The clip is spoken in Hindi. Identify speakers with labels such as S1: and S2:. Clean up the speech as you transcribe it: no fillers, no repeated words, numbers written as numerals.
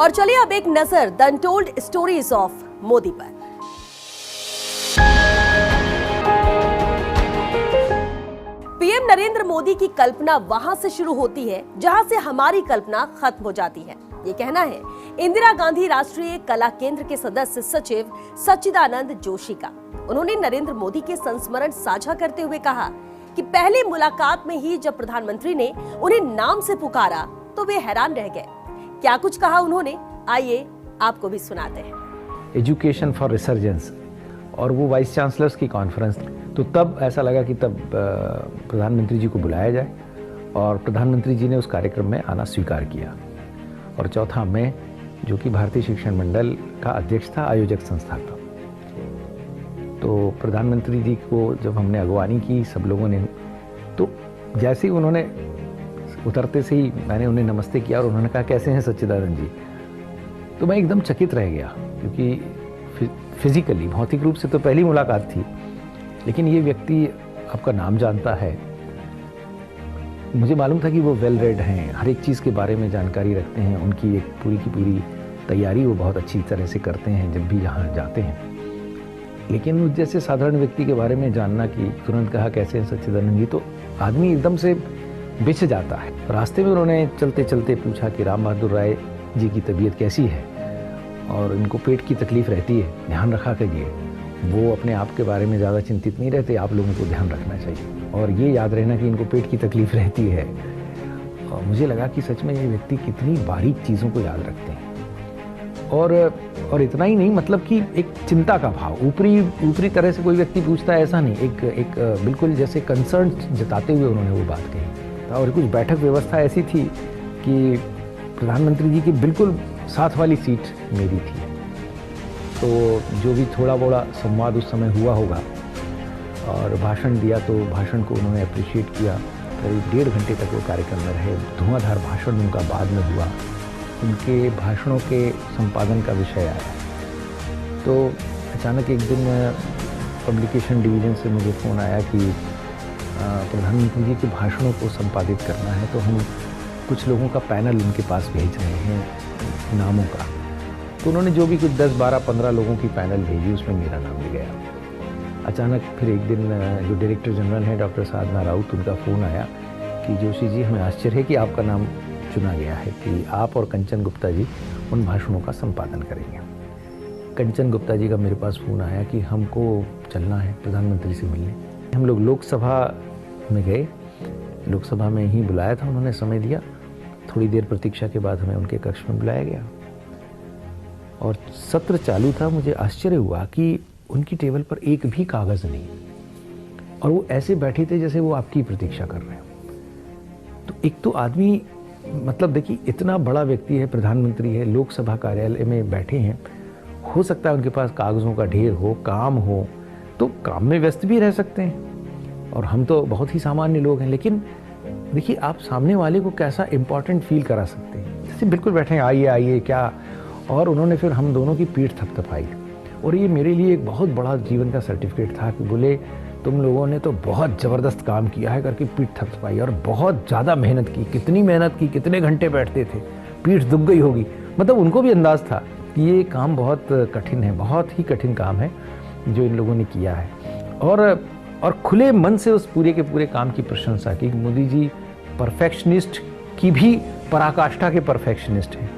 S1: और चलिए अब एक नजर the untold stories of Modi पर। पीएम नरेंद्र मोदी की कल्पना वहां से शुरू होती है जहां से हमारी कल्पना खत्म हो जाती है, ये कहना है इंदिरा गांधी राष्ट्रीय कला केंद्र के सदस्य सचिव सच्चिदानंद जोशी का। उन्होंने नरेंद्र मोदी के संस्मरण साझा करते हुए कहा कि पहली मुलाकात में ही जब प्रधानमंत्री ने उन्हें नाम से पुकारा तो वे हैरान रह गए। क्या कुछ कहा उन्होंने, आइए आपको भी सुनाते हैं।
S2: एजुकेशन फॉर रिसर्जेंस और वो वाइस चांसलर्स की कॉन्फ्रेंस, तो तब ऐसा लगा कि तब प्रधानमंत्री जी को बुलाया जाए और प्रधानमंत्री जी ने उस कार्यक्रम में आना स्वीकार किया। और चौथा, मैं जो कि भारतीय शिक्षण मंडल का अध्यक्ष था, आयोजक संस्था का, तो प्रधानमंत्री जी को जब हमने अगवानी की सब लोगों ने, तो जैसे ही उन्होंने उतरते से ही मैंने उन्हें नमस्ते किया और उन्होंने कहा कैसे हैं सच्चिदानंद जी, तो मैं एकदम चकित रह गया क्योंकि फिजिकली भौतिक रूप से तो पहली मुलाकात थी, लेकिन ये व्यक्ति आपका नाम जानता है। मुझे मालूम था कि वो वेल रेड हैं, हर एक चीज़ के बारे में जानकारी रखते हैं, उनकी एक पूरी की पूरी तैयारी वो बहुत अच्छी तरह से करते हैं जब भी यहाँ जाते हैं। लेकिन मुझ जैसे साधारण व्यक्ति के बारे में जानना कि तुरंत कहा कैसे हैं सच्चिदानंद जी, तो आदमी एकदम से बिछ जाता है। रास्ते में उन्होंने चलते चलते पूछा कि राम बहादुर राय जी की तबीयत कैसी है और इनको पेट की तकलीफ़ रहती है, ध्यान रखा करिए। वो अपने आप के बारे में ज़्यादा चिंतित नहीं रहते, आप लोगों को ध्यान रखना चाहिए और ये याद रहना कि इनको पेट की तकलीफ़ रहती है। और मुझे लगा कि सच में ये व्यक्ति कितनी बारीक चीज़ों को याद रखते हैं। और इतना ही नहीं, मतलब कि एक चिंता का भाव, ऊपरी तरह से कोई व्यक्ति पूछता है ऐसा नहीं, एक बिल्कुल जैसे कंसर्न जताते हुए उन्होंने वो बात कही। और कुछ बैठक व्यवस्था ऐसी थी कि प्रधानमंत्री जी की बिल्कुल साथ वाली सीट मेरी थी, तो जो भी थोड़ा बड़ा संवाद उस समय हुआ होगा और भाषण दिया, तो भाषण को उन्होंने अप्रिशिएट किया। करीब 1.5 घंटे तक वो कार्यक्रम में रहे। धुआंधार भाषण उनका बाद में हुआ। उनके भाषणों के संपादन का विषय आया, तो अचानक एक दिन पब्लिकेशन डिवीज़न से मुझे फ़ोन आया कि प्रधानमंत्री जी के भाषणों को संपादित करना है, तो हम कुछ लोगों का पैनल उनके पास भेज रहे हैं नामों का। तो उन्होंने जो भी कुछ 10, 12, 15 लोगों की पैनल भेजी, उसमें मेरा नाम भी गया। अचानक फिर एक दिन जो डायरेक्टर जनरल हैं डॉक्टर साधना राउत, उनका फ़ोन आया कि जोशी जी, हमें आश्चर्य है कि आपका नाम चुना गया है कि आप और कंचन गुप्ता जी उन भाषणों का संपादन करेंगे। कंचन गुप्ता जी का मेरे पास फ़ोन आया कि हमको चलना है प्रधानमंत्री से मिलने। हम लोग लोकसभा में गए, लोकसभा में ही बुलाया था उन्होंने, समय दिया। थोड़ी देर प्रतीक्षा के बाद हमें उनके कक्ष में बुलाया गया और सत्र चालू था। मुझे आश्चर्य हुआ कि उनकी टेबल पर एक भी कागज़ नहीं और वो ऐसे बैठे थे जैसे वो आपकी प्रतीक्षा कर रहे हैं। तो एक तो आदमी, मतलब देखिए, इतना बड़ा व्यक्ति है, प्रधानमंत्री है, लोकसभा कार्यालय में बैठे हैं, हो सकता है उनके पास कागज़ों का ढेर हो, काम हो, तो काम में व्यस्त भी रह सकते हैं और हम तो बहुत ही सामान्य लोग हैं। लेकिन देखिए, आप सामने वाले को कैसा इम्पोर्टेंट फील करा सकते हैं, जैसे बिल्कुल बैठे हैं, आइए आइए क्या। और उन्होंने फिर हम दोनों की पीठ थपथपाई और ये मेरे लिए एक बहुत बड़ा जीवन का सर्टिफिकेट था कि बोले तुम लोगों ने तो बहुत ज़बरदस्त काम किया है करके पीठ थपथपाई और बहुत ज़्यादा मेहनत की। कितनी मेहनत की, कितने घंटे बैठते थे, पीठ दुख गई होगी। मतलब उनको भी अंदाज़ था कि ये काम बहुत कठिन है, बहुत ही कठिन काम है जो इन लोगों ने किया है। और खुले मन से उस पूरे के पूरे काम की प्रशंसा की। मोदी जी परफेक्शनिस्ट की भी पराकाष्ठा के परफेक्शनिस्ट हैं।